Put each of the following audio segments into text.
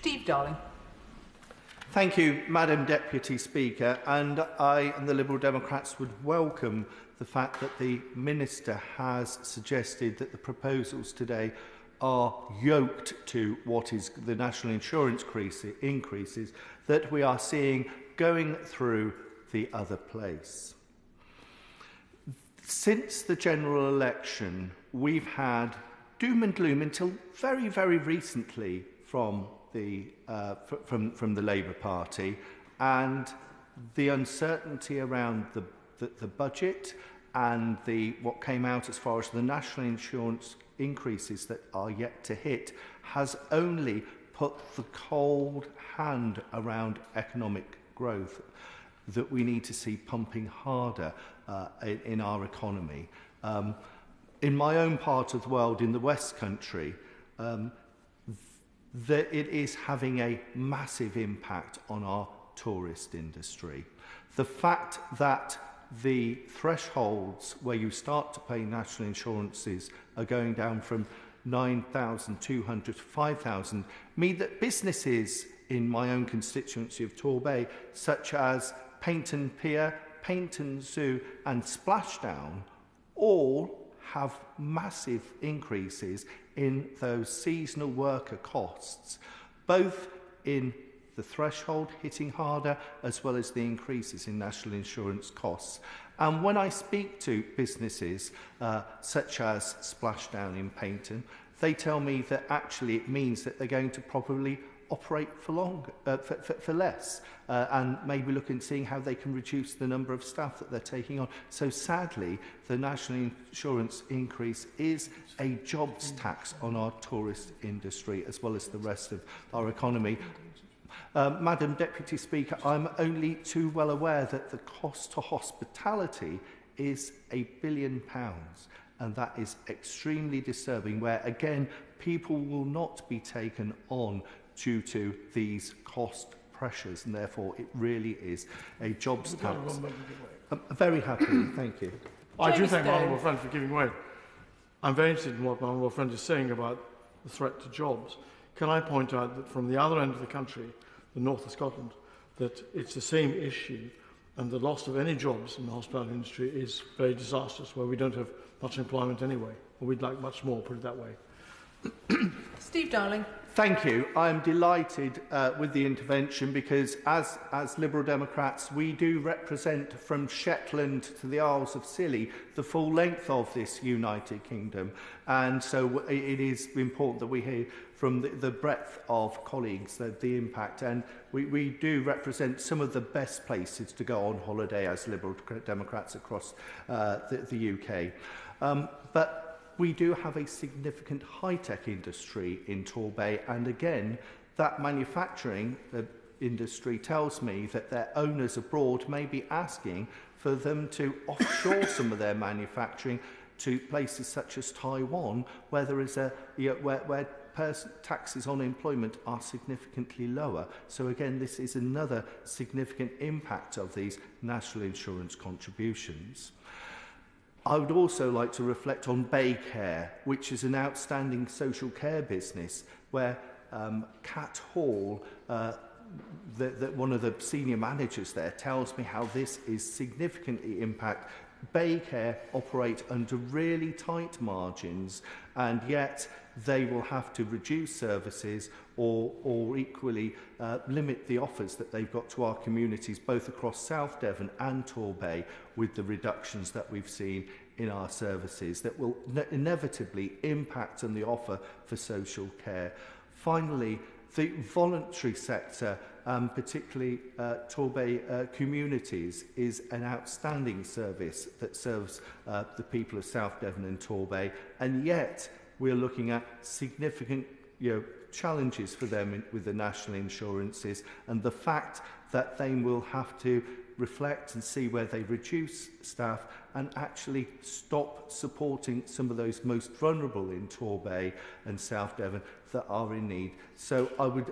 Steve Darling. Thank you, Madam Deputy Speaker, and I and the Liberal Democrats would welcome the fact that the Minister has suggested that the proposals today are yoked to what is the national insurance increases that we are seeing going through the other place. Since the general election, we've had doom and gloom until very, very recently from the Labour Party, and the uncertainty around the budget and what came out as far as the national insurance increases that are yet to hit has only put the cold hand around economic growth that we need to see pumping harder in our economy. In my own part of the world, in the West Country, that it is having a massive impact on our tourist industry. The fact that the thresholds where you start to pay national insurances are going down from 9,200 to 5,000 mean that businesses in my own constituency of Torbay, such as Paignton Pier, Paignton Zoo and Splashdown, all have massive increases in those seasonal worker costs, both in the threshold hitting harder as well as the increases in national insurance costs. And when I speak to businesses such as Splashdown in Paignton, they tell me that actually it means that they're going to probably operate for less and maybe look and seeing how they can reduce the number of staff that they're taking on. So sadly, the national insurance increase is a jobs tax on our tourist industry as well as the rest of our economy. Madam Deputy Speaker, I'm only too well aware that the cost to hospitality is £1 billion, and that is extremely disturbing, where again people will not be taken on due to these cost pressures, and therefore it really is a jobs tax. Very happily, thank you. I do thank my honourable friend for giving way. I'm very interested in what my honourable friend is saying about the threat to jobs. Can I point out that from the other end of the country, the north of Scotland, that it's the same issue, and the loss of any jobs in the hospitality industry is very disastrous, where we don't have much employment anyway, or we'd like much more, put it that way. Steve Darling. Thank you. I am delighted with the intervention because as Liberal Democrats, we do represent from Shetland to the Isles of Scilly the full length of this United Kingdom. And so it is important that we hear from the breadth of colleagues the impact. And we do represent some of the best places to go on holiday as Liberal Democrats across the UK. But we do have a significant high-tech industry in Torbay, and again, that manufacturing industry tells me that their owners abroad may be asking for them to offshore some of their manufacturing to places such as Taiwan, where there is where taxes on employment are significantly lower. So again, this is another significant impact of these national insurance contributions. I would also like to reflect on Bay Care, which is an outstanding social care business where Kat Hall, one of the senior managers there, tells me how this is significantly impact. Bay Care operate under really tight margins, and yet they will have to reduce services or equally limit the offers that they've got to our communities, both across South Devon and Torbay, with the reductions that we've seen in our services that will inevitably impact on the offer for social care. Finally, the voluntary sector, particularly Torbay Communities, is an outstanding service that serves the people of South Devon and Torbay, and yet we're looking at significant challenges for them with the national insurances, and the fact that they will have to reflect and see where they reduce staff and actually stop supporting some of those most vulnerable in Torbay and South Devon that are in need. So I would,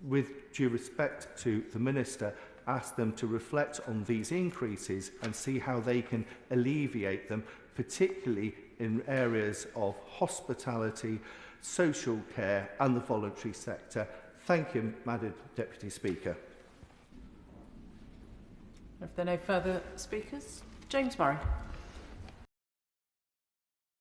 with due respect to the Minister, ask them to reflect on these increases and see how they can alleviate them, particularly in areas of hospitality, social care and the voluntary sector. Thank you, Madam Deputy Speaker. If there are no further speakers, James Murray.